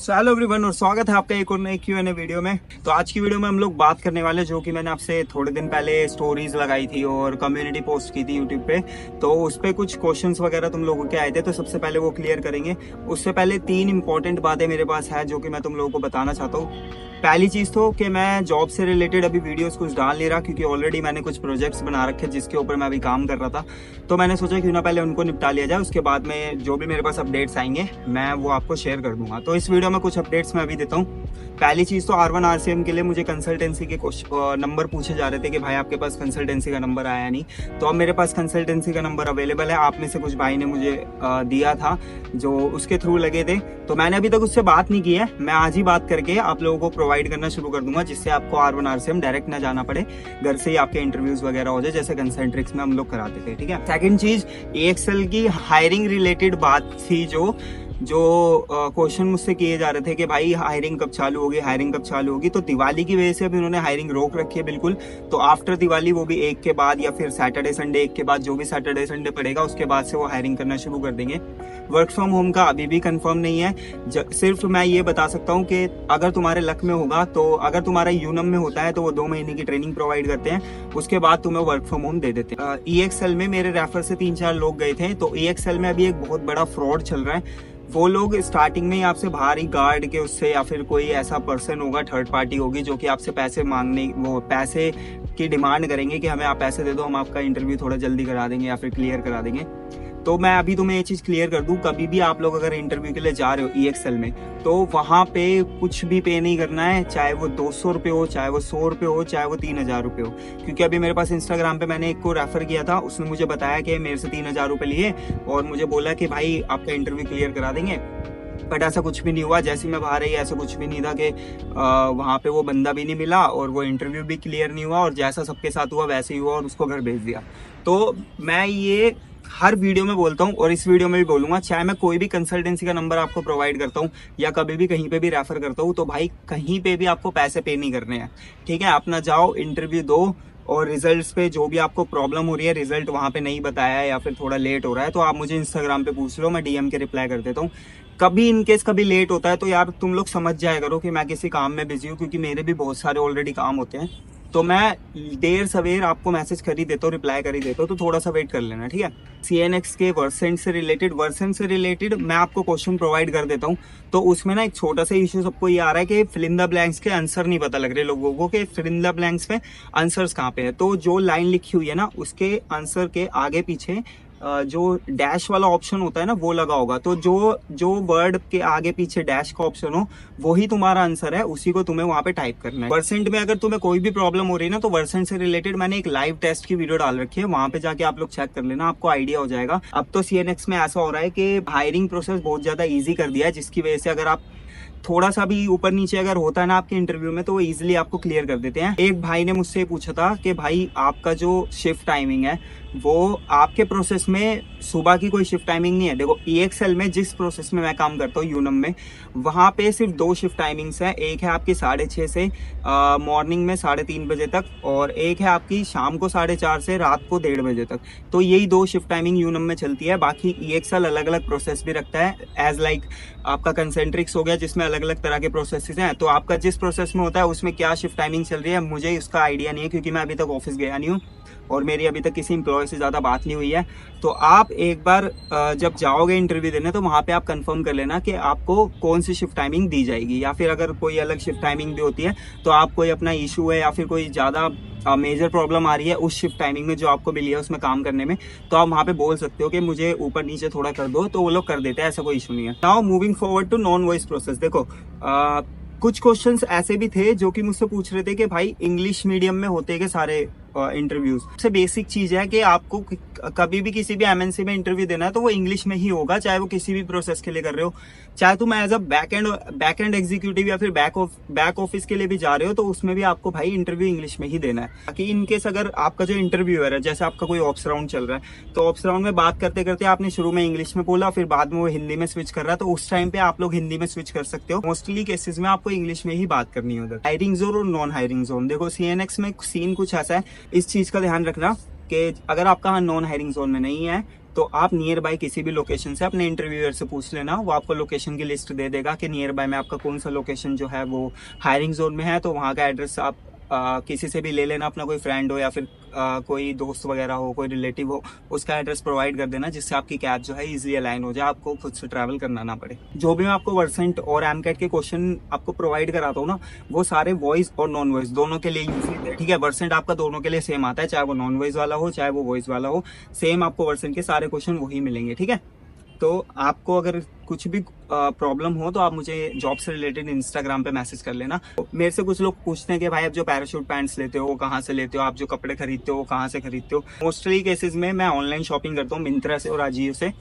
Hello everyone और स्वागत है आपका एक और नए Q&A वीडियो में। तो आज की वीडियो में हम लोग बात करने वाले जो कि मैंने आपसे थोड़े दिन पहले स्टोरीज लगाई थी और कम्युनिटी पोस्ट की थी यूट्यूब पे। तो उस पे कुछ क्वेश्चंस वगैरह तुम लोगों के आए थे, तो सबसे पहले वो क्लियर करेंगे। उससे पहले 3 इंपॉर्टेंट बातें मेरे पास है जो कि मैं तुम लोगों को बताना चाहता हूँ। पहली चीज़ तो कि मैं जॉब से रिलेटेड अभी वीडियोस कुछ डाल नहीं रहा, क्योंकि ऑलरेडी मैंने कुछ प्रोजेक्ट्स बना रखे जिसके ऊपर मैं अभी काम कर रहा था। तो मैंने सोचा क्यों ना पहले उनको निपटा लिया जाए, उसके बाद में जो भी मेरे पास अपडेट्स आएंगे मैं वो आपको शेयर कर दूंगा। तो इस वीडियो में कुछ अपडेट्स मैं अभी देता हूँ। पहली चीज़ तो R1 RCM के लिए मुझे कंसल्टेंसी के नंबर पूछे जा रहे थे कि भाई आपके पास कंसल्टेंसी का नंबर आया नहीं। तो अब मेरे पास कंसल्टेंसी का नंबर अवेलेबल है। आप में से कुछ भाई ने मुझे दिया था जो उसके थ्रू लगे थे, तो मैंने अभी तक उससे बात नहीं की है। मैं आज ही बात करके आप लोगों को प्रोवाइड करना शुरू कर दूंगा, जिससे आपको R1 RCM डायरेक्ट ना जाना पड़े, घर से ही आपके इंटरव्यूज वगैरह हो जाए जैसे कंसेंट्रिक्स में हम लोग कराते थे। ठीक है। सेकंड चीज, EXL की हायरिंग रिलेटेड बात थी। जो क्वेश्चन मुझसे किए जा रहे थे कि भाई हायरिंग कब चालू होगी, हायरिंग कब चालू होगी। तो दिवाली की वजह से अभी उन्होंने हायरिंग रोक रखी है बिल्कुल। तो आफ्टर दिवाली, वो भी 1 के बाद या फिर सैटरडे संडे 1 के बाद, जो भी सैटरडे संडे पड़ेगा उसके बाद से वो हायरिंग करना शुरू कर देंगे। वर्क फ्रॉम होम का अभी भी कंफर्म नहीं है। सिर्फ मैं ये बता सकता हूँ कि अगर तुम्हारे लक में होगा, तो अगर तुम्हारा यूनम में होता है तो वो 2 महीने की ट्रेनिंग प्रोवाइड करते हैं, उसके बाद तुम्हें वर्क फ्रॉम होम दे देते हैं। EXL में मेरे रेफर से 3-4 लोग गए थे। तो EXL में अभी एक बहुत बड़ा फ्रॉड चल रहा है। वो लोग स्टार्टिंग में ही आपसे बाहरी गार्ड के उससे या फिर कोई ऐसा पर्सन होगा, थर्ड पार्टी होगी, जो कि आपसे पैसे मांगने, वो पैसे की डिमांड करेंगे कि हमें आप पैसे दे दो, हम आपका इंटरव्यू थोड़ा जल्दी करा देंगे या फिर क्लियर करा देंगे। तो मैं अभी तुम्हें ये चीज़ क्लियर कर दूं, कभी भी आप लोग अगर इंटरव्यू के लिए जा रहे हो EXL में, तो वहाँ पे कुछ भी पे नहीं करना है, चाहे वो 200 रुपये हो, चाहे वो 100 रुपये हो, चाहे वो 3000 रुपये हो। क्योंकि अभी मेरे पास इंस्टाग्राम पे मैंने एक को रेफर किया था, उसने मुझे बताया कि मेरे से 3000 रुपये लिए और मुझे बोला कि भाई आपका इंटरव्यू क्लियर करा देंगे। बट ऐसा कुछ भी नहीं हुआ। जैसे मैं बाहर आई ऐसा कुछ भी नहीं था कि वहाँ पे वो बंदा भी नहीं मिला और वो इंटरव्यू भी क्लियर नहीं हुआ, और जैसा सबके साथ हुआ वैसे ही हुआ और उसको घर भेज दिया। तो मैं ये हर वीडियो में बोलता हूँ और इस वीडियो में भी बोलूंगा, चाहे मैं कोई भी कंसल्टेंसी का नंबर आपको प्रोवाइड करता हूँ या कभी भी कहीं पे भी रेफर करता हूँ, तो भाई कहीं पे भी आपको पैसे पे नहीं करने हैं। ठीक है। अपना जाओ, इंटरव्यू दो, और रिजल्ट्स पे जो भी आपको प्रॉब्लम हो रही है, रिजल्ट वहाँ पे नहीं बताया है या फिर थोड़ा लेट हो रहा है, तो आप मुझे इंस्टाग्राम पे पूछ लो, मैं DM के रिप्लाई कर देता हूँ। कभी इनकेस कभी लेट होता है तो यार तुम लोग समझ जाया करो कि मैं किसी काम में बिजी हूँ, क्योंकि मेरे भी बहुत सारे ऑलरेडी काम होते हैं। तो मैं देर सवेर आपको मैसेज कर ही देता हूँ, रिप्लाई कर ही देता हूँ, तो थोड़ा सा वेट कर लेना। ठीक है। CNX के वर्सन से रिलेटेड मैं आपको क्वेश्चन प्रोवाइड कर देता हूँ। तो उसमें ना एक छोटा सा इश्यू सबको ये आ रहा है कि फिल इन द ब्लैंक्स के आंसर नहीं पता लग रहे लोगों को कि फिल इन द ब्लैंक्स पे आंसर्स कहाँ पे है। तो जो लाइन लिखी हुई है ना, उसके आंसर के आगे पीछे जो डैश वाला ऑप्शन होता है ना, वो लगा होगा। तो जो वर्ड के आगे पीछे डैश का ऑप्शन हो, वही तुम्हारा आंसर है, उसी को तुम्हें वहां पे टाइप करना है। परसेंट में अगर तुम्हें कोई भी प्रॉब्लम हो रही है ना, तो परसेंट से रिलेटेड मैंने एक लाइव टेस्ट की वीडियो डाल रखी है, वहां पे जाके आप लोग चेक कर लेना, आपको आइडिया हो जाएगा। अब तो CNX में ऐसा हो रहा है कि हायरिंग प्रोसेस बहुत ज्यादा ईजी कर दिया है, जिसकी वजह से अगर आप थोड़ा सा भी ऊपर नीचे अगर होता है ना आपके इंटरव्यू में, तो वो इजीली आपको क्लियर कर देते हैं। एक भाई ने मुझसे पूछा था कि भाई आपका जो शिफ्ट टाइमिंग है, वो आपके प्रोसेस में सुबह की कोई शिफ्ट टाइमिंग नहीं है। देखो EXL में जिस प्रोसेस में मैं काम करता हूँ, यूनम में, वहाँ पे सिर्फ 2 शिफ्ट टाइमिंग्स है। एक है आपकी 6:30 से मॉर्निंग में 3:30 बजे तक, और एक है आपकी शाम को 4:30 से रात को 1:30 बजे तक। तो यही 2 शिफ्ट टाइमिंग यूनम में चलती है। बाकी EXL अलग अलग प्रोसेस भी रखता है, एज लाइक आपका कंसेंट्रिक्स हो गया जिसमें अलग अलग तरह के प्रोसेसेस हैं। तो आपका जिस प्रोसेस में होता है उसमें क्या शिफ्ट टाइमिंग चल रही है, मुझे उसका आइडिया नहीं है, क्योंकि मैं अभी तक ऑफिस गया नहीं हूँ और मेरी अभी तक किसी एम्प्लॉय से ज़्यादा बात नहीं हुई है। तो आप एक बार जब जाओगे इंटरव्यू देने, तो वहाँ पे आप कंफर्म कर लेना कि आपको कौन सी शिफ्ट टाइमिंग दी जाएगी, या फिर अगर कोई अलग शिफ्ट टाइमिंग भी होती है, तो आप कोई अपना इशू है या फिर कोई ज़्यादा मेजर प्रॉब्लम आ रही है उस शिफ्ट टाइमिंग में जो आपको मिली है उसमें काम करने में, तो आप वहाँ पे बोल सकते हो कि मुझे ऊपर नीचे थोड़ा कर दो, तो वो लोग कर देते हैं, ऐसा कोई इशू नहीं है। Now moving forward to non voice process. देखो कुछ क्वेश्चंस ऐसे भी थे जो कि मुझसे पूछ रहे थे कि भाई इंग्लिश मीडियम में होते हैं कि सारे इंटरव्यूज। सबसे बेसिक चीज है कि आपको कभी भी किसी भी MNC में इंटरव्यू देना है तो वो इंग्लिश में ही होगा, चाहे वो किसी भी प्रोसेस के लिए कर रहे हो। चाहे तुम as a back end executive या फिर बैक ऑफिस के लिए भी जा रहे हो, तो उसमें भी आपको भाई इंटरव्यू इंग्लिश में ही देना है। ताकि इनकेस अगर आपका जो इंटरव्यूअर है, जैसे आपका कोई ऑप्स राउंड चल रहा है, तो ऑप्स राउंड में बात करते करते आपने शुरू में इंग्लिश में बोला, फिर बाद में वो हिंदी में स्विच कर रहा है, तो उस टाइम पे आप लोग हिंदी में स्विच कर सकते हो। मोस्टली केसेस में आपको इंग्लिश में ही बात करनी है। उधर हायरिंग जोन और नॉन हायरिंग जोन, देखो CNX में सीन कुछ ऐसा है, इस चीज का ध्यान रखना कि अगर आपका नॉन हायरिंग जोन में नहीं है, तो आप नियर बाय किसी भी लोकेशन से अपने इंटरव्यूअर से पूछ लेना, वो आपको लोकेशन की लिस्ट दे देगा कि नियर बाय में आपका कौन सा लोकेशन जो है वो हायरिंग जोन में है। तो वहाँ का एड्रेस आप किसी से भी ले लेना, अपना कोई फ्रेंड हो या फिर कोई दोस्त वगैरह हो, कोई रिलेटिव हो, उसका एड्रेस प्रोवाइड कर देना, जिससे आपकी कैब जो है इजीली अलाइन हो जाए, आपको खुद से ट्रैवल करना ना पड़े। जो भी मैं आपको वर्सेंट और एमकेट के क्वेश्चन आपको प्रोवाइड कराता हूँ ना, वो सारे वॉइस और नॉन वॉइस दोनों के लिए यूज होते हैं, ठीक है। वर्सेंट आपका दोनों के लिए सेम आता है, चाहे वो नॉन वॉइस वाला हो चाहे वो वॉइस वाला हो, सेम आपको वर्सेंट के सारे क्वेश्चन वही मिलेंगे, ठीक है। तो आपको अगर कुछ भी प्रॉब्लम हो तो आप मुझे जॉब से रिलेटेड इंस्टाग्राम पे मैसेज कर लेना। मेरे से कुछ लोग पूछते हैं कि भाई आप जो पैराशूट पैंट्स लेते हो वो कहाँ से लेते हो, आप जो कपड़े खरीदते हो वो कहाँ से खरीदते हो। मोस्टली केसेस में मैं ऑनलाइन शॉपिंग करता हूँ मिंत्रा से और अजियो से।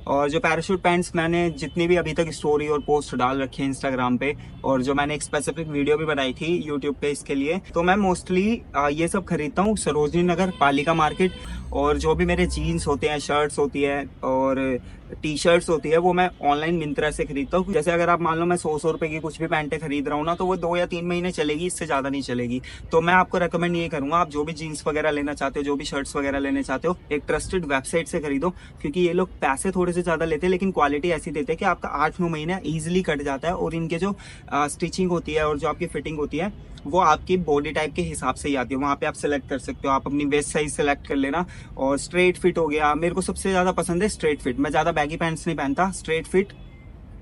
और जो पैराशूट पैंट्स मैंने जितनी भी अभी तक स्टोरी और पोस्ट डाल रखी है इंस्टाग्राम पे, और जो मैंने एक स्पेसिफिक वीडियो भी बनाई थी यूट्यूब पे इसके लिए, तो मैं मोस्टली ये सब खरीदता हूँ सरोजनी नगर, पालिका मार्केट। और जो भी मेरे जीन्स होते हैं, शर्ट्स होती है और टी शर्ट्स होती है, वो मैं ऑनलाइन मिंत्रा से खरीदता हूँ। जैसे अगर आप मान लो मैं 100 रुपए की कुछ भी पैंटें खरीद रहा हूँ ना, तो वो 2 या 3 महीने चलेगी, इससे ज्यादा नहीं चलेगी। तो मैं आपको रेकमेंड ये करूंगा, आप जो भी जीन्स वगैरह लेना चाहते हो, जो भी शर्ट्स वगैरह लेने चाहते हो, एक ट्रस्टेड वेबसाइट से खरीदो, क्योंकि ये लोग पैसे थोड़े से ज्यादा लेते हैं लेकिन क्वालिटी ऐसी देते हैं कि आपका 8-9 महीना ईजिली कट जाता है। और इनके जो स्टिचिंग होती है और जो आपकी फिटिंग होती है वो आपकी बॉडी टाइप के हिसाब से ही आती है। वहाँ पे आप सेलेक्ट कर सकते हो, आप अपनी वेस्ट साइज सेलेक्ट कर लेना। और स्ट्रेट फिट हो गया, मेरे को सबसे ज्यादा पसंद है स्ट्रेट फिट। मैं ज्यादा बैगी पैंट्स नहीं पहनता, स्ट्रेट फिट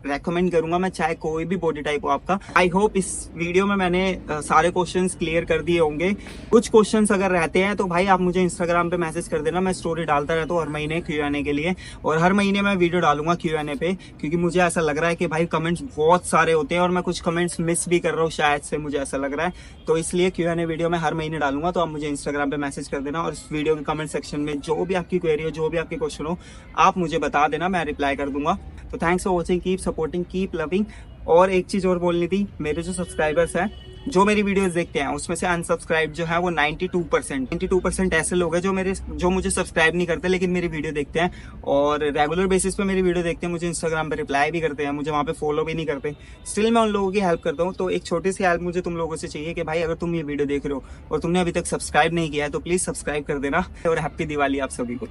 रेकमेंड करूंगा मैं, चाहे कोई भी बॉडी टाइप हो आपका। आई होप इस वीडियो में मैंने सारे क्वेश्चंस क्लियर कर दिए होंगे। कुछ क्वेश्चंस अगर रहते हैं तो भाई आप मुझे इंस्टाग्राम पे मैसेज कर देना, मैं स्टोरी डालता रहता हूँ हर महीने Q&A के लिए। और हर महीने मैं वीडियो डालूंगा Q&A पे, क्योंकि मुझे ऐसा लग रहा है कि भाई कमेंट्स बहुत सारे होते हैं और मैं कुछ कमेंट्स मिस भी कर रहा हूँ शायद से, मुझे ऐसा लग रहा है। तो इसलिए Q&A वीडियो मैं हर महीने डालूंगा, तो आप मुझे इंस्टाग्राम पे मैसेज कर देना। और इस वीडियो के कमेंट सेक्शन में जो भी आपकी क्वेरी हो, जो भी आपके क्वेश्चन हो, आप मुझे बता देना, मैं रिप्लाई कर दूंगा। तो thanks for watching, keep supporting, keep loving. और एक चीज और बोलनी थी, मेरे जो सब्सक्राइबर्स हैं जो मेरी वीडियोस देखते हैं, उसमें से अनसब्सक्राइब जो है वो 92% ऐसे लोग हैं जो मुझे सब्सक्राइब नहीं करते लेकिन मेरी वीडियो देखते हैं और रेगुलर बेसिस पे मेरी वीडियो देखते हैं, मुझे इंस्टाग्राम पे रिप्लाई भी करते हैं, मुझे वहाँ पे फॉलो भी नहीं करते। स्टिल मैं उन लोगों की हेल्प करता हूँ। तो एक छोटी सी हेल्प मुझे तुम लोगों से चाहिए कि भाई अगर तुम ये वीडियो देख रहे हो और तुमने अभी तक सब्सक्राइब नहीं किया है तो प्लीज सब्सक्राइब कर देना। और हैप्पी दिवाली आप सभी को।